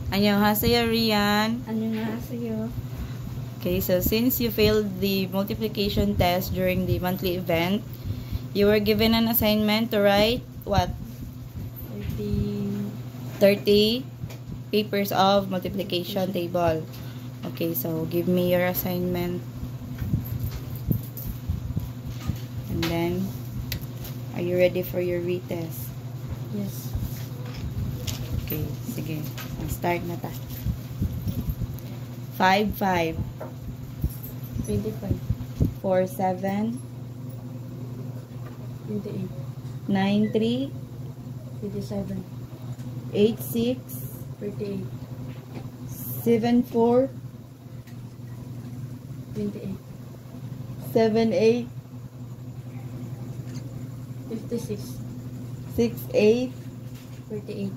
Annyeonghaseyo, Rian. Annyeonghaseyo. Okay, so since you failed the multiplication test during the monthly event, you were given an assignment to write what? 30 papers of multiplication table. Okay, so give me your assignment. And then, are you ready for your retest? Yes. Okay, sige. Start na ta. 5, 5. 25. 4, 7. 28. 9, 3. 27. 8, 6. 38. 7, 4. 28. 7, 8. 56. 6, 8. 38.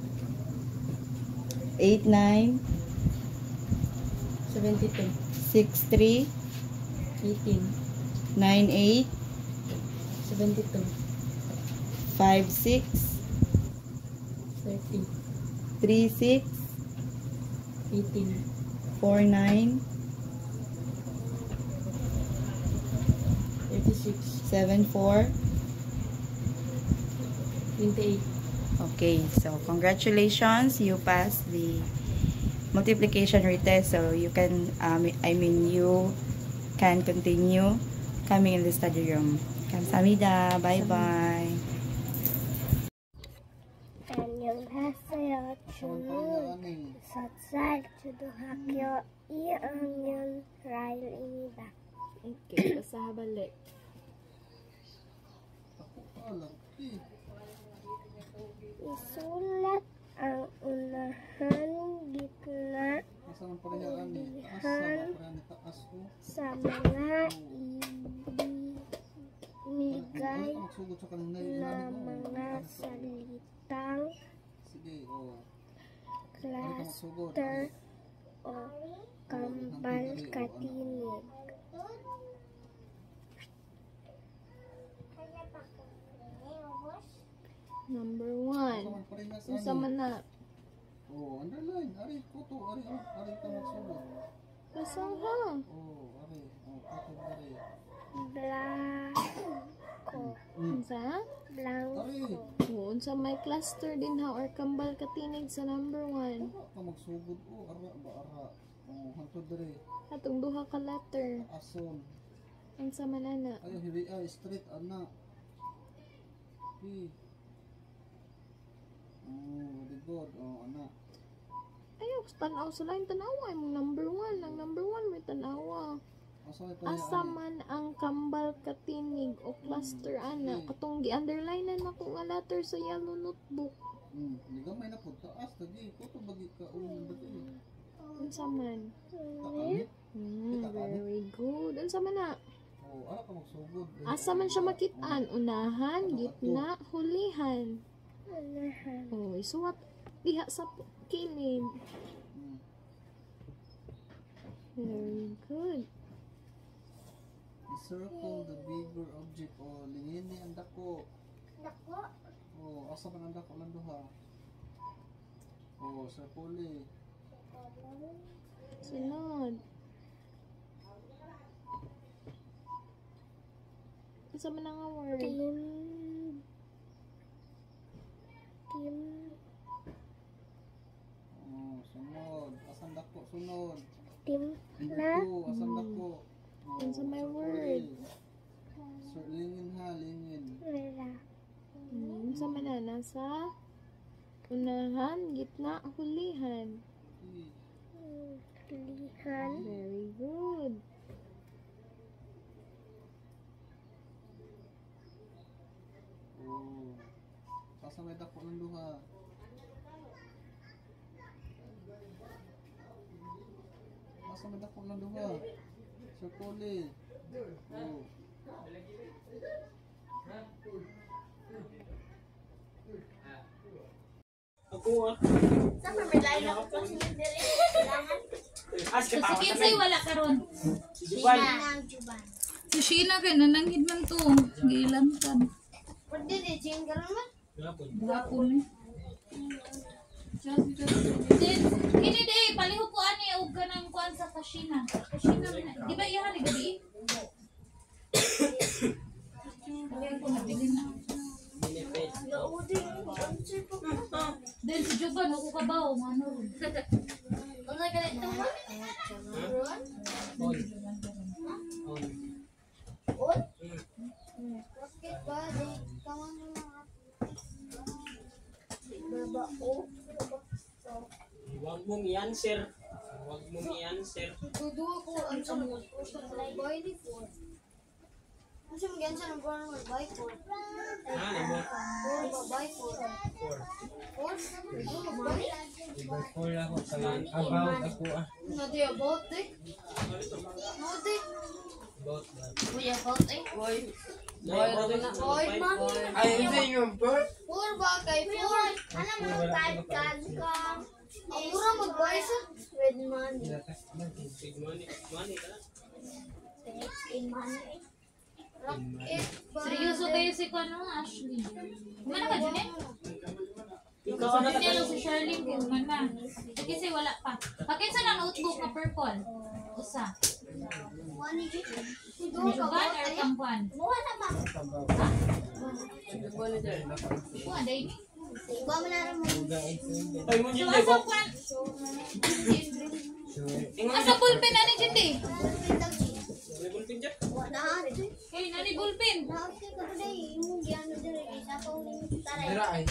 8, 9. 72. 6, 3. 18. 9, 8. 72. 5, 6. 30. 3, 6. 18. 4, 9. 36. 7, 4. 28. Okay, so congratulations, you passed the multiplication retest, so you can you can continue coming in the study room. 감사합니다. Bye bye. 안녕하세요. 저는 6살 초등학교 2학년 라일입니다. Okay, basaha balik. Isulat ang unahan, gitna, ulihan sa mga ibigay na mga salitang cluster o kambal katinig. Number 1. Unsa man na? Oh, underline. Ari kuto, ari ka magsulat. Basaha. Oh, ari. Oh, kuto ari. Blanco. Unsa? Blanco. Oh, unsa may cluster din ha or kambal katinig sa number 1. Ka magsugod o ara ba ara. Oh, hantod diri. Atong duha ka letter. Ason. Unsa man ana? Ayo hiri ay straight ana. P. Oh, very good. Oh, ana. Ayaw, tanaw sa lain tanawa. Ay mong number 1. Ang number 1 may tanawa. Asa man ang kambal katinig o cluster ana. Katong gi-underline na nako nga letter sa yellow notebook. Ligamay na pud taas tagi kuto bagi ka ulo dito. Unsa man? Kaanit. Very good. Unsa man na? Oh, ara ka magsugod. Asa man siya makit-an? Unahan, gitna, hulihan. Unahan. Oh, isuwat diha sa kilid. Very good. Circle the bigger object o lingin ni ang dako. Dako. Oh, asa man ang dako lang duha. Oh, circle. Sunod. Asa man nga word? Team. Oh, sunod. Asang dako sunod. Team na. Dito, asang dako. Oh, Unsa may circle. word? Lingin ha, lingin. Wala. Unsa man na nasa unahan, gitna, hulihan. Lihan. Very good. Oh. Asa may dako ng duha. Asa may dako ng duha. Circle. Oh. Sige, sa'yo wala ka ron. Si Sheena kay nananghid man to. Gilan ka. Pwede din, siyang gano'n man. Gapon eh. Kini kusina. Kusina na. Di ba iyan ni gabi? Kaya ko nabili na. Then si Juba, no ko kabaw. Ano? Ano ganito mo? Bakit ba? Kawan mo mga babao. Huwag mong i-answer. Huwag mong i-answer. Tuduwa ko ang sa mga babae ni po. Kasi mag-answer ng parang babae po. Number Puro babae po. 4. Puro babae? Number 4 ako sa about ako Not the about eh. Not eh. About that. Uy, about eh. Boy, man. Ay, hindi yung bird. Puro ba kay Puro? Alam mo, type card ka. Ang mura mag-buy sa red money. Big money. Money ka. In money. Rocket ba? Seryoso kayo si Kano, Ashley. Kumana ka dyan eh? Ikaw Sabi na niya lang si Charlene kung kumana. Kasi wala pa. Bakit sa na notebook na purple? Usa. Money. Juban or kampuan? Buwan na ba? Kuha, dahil ni. Iba mo na rin mo. Ay, mo So, dyan, asa Debo. kwan? Asa ballpen na ni dyan eh? May bulpin dyan. Wala ha rin. Uy, nani ballpen? Nakakita ka ba dahil yung giyano dyan rin. Isa pa uling taray. ay.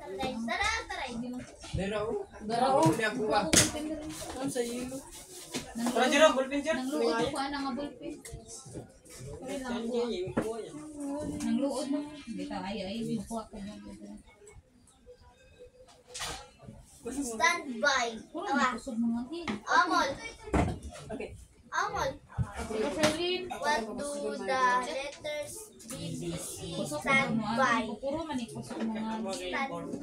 Taray. Dara, Hindi ako ba? Ang sa ilo. Parang dyan, bulpin dyan. Nangluod ko na nga ballpen. Yan, yung kuha yan. Nangluod mo. Hindi ka, ay, makuha ko na. Stand by. Puro Awa. nakusog mga din. Amol. Okay. Amol. Diba, Charlene? What do the letters BBC Kusog stand mo. by? Puro man ikusog mga. Stand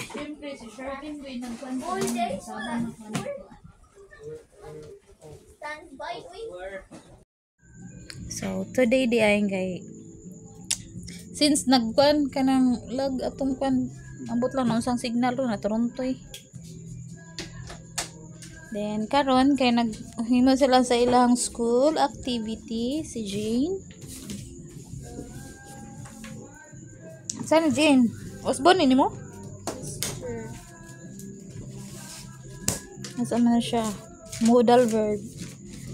Siyempre, si Charlene ko yung nagkwento. All day. Sabi na ko. stand by. Uy. So, today di ay kay since nagkuan ka ng lag atong kuan ambot lang na usang signal ro na Toronto eh. Then karon kay naghimo sila sa ilang school activity si Jane. Saan Jane? Osborne ni mo? Nasaan na siya? Modal verb.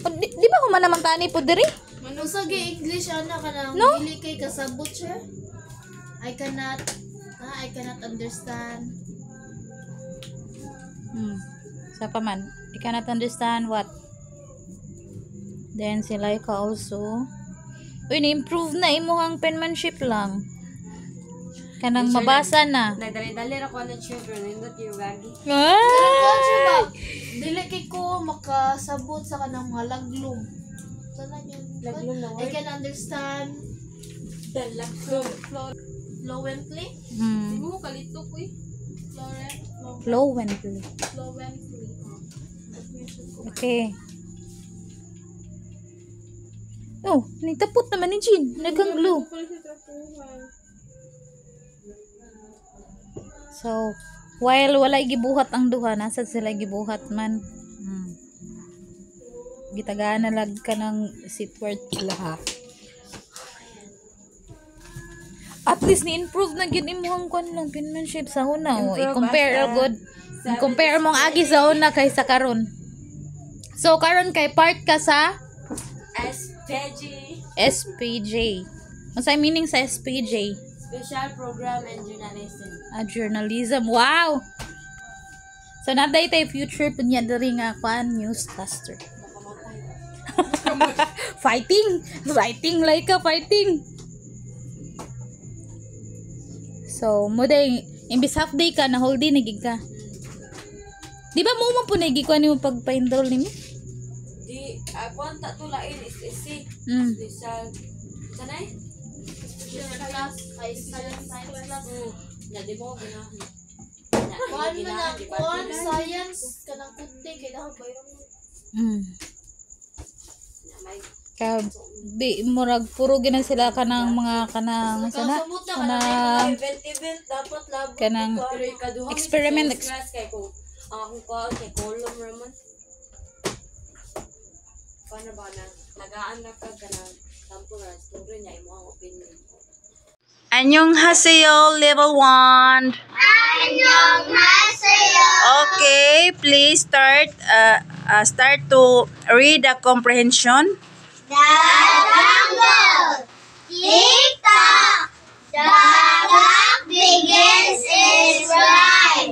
Oh, di ba humana man tani po diri? Ano sa English ana ka nang No? dili kay kasabot siya? I cannot understand. Sa pa man, I cannot understand what. Then si Laika also. Uy, na-improve na imuhang penmanship lang. Kanang mabasa na. Nagdali-dali ra ko na children, hindi yung wagi. Ah! Dili kay ko makasabot sa kanang mga laglum. Sana yun. Laglum na I can understand fluently. Mo kalito ko eh. Fluently. Fluently. Okay. Oh, nagtapot naman ni Jean. Nagang glue. So, while wala gibuhat ang duha, nasa sila gibuhat man. Gitagaan na lag ka ng sitward laha. At least ni-improve na gid imuhang kwan lang penmanship sa una. Oh. I-compare good. I-compare mong agi sa una kay sa karon. So, karon kay part ka sa SPJ. Ano sa meaning sa SPJ? Special Program and Journalism. Journalism. Wow! So, naday tayo future punya diri nga kwan newscaster. Fighting! Fighting like a fighting! So, mo day, imbis half day ka, na whole day nagig ka. Di ba mo po nagig ko ni mo pagpa-enroll ni mo? Di, ako ang tatulain is SC. Special, sanay? Class, science class. Na di mo, ginahan. Kuan man na, kuan science kanang kunti kay dahon bayron mo. Ka bi murag puro gina sila kanang mga kanang sana kanang Event, dapat labo. Kanang experiment class kay ko. Ang ako kay column raman. paano ba na lagaan na ka kanang temporary story niya imo ang opinion. Annyeonghaseyo level 1. Okay, please start to read the comprehension. The jungle. Tick-tock. The clock begins its ride.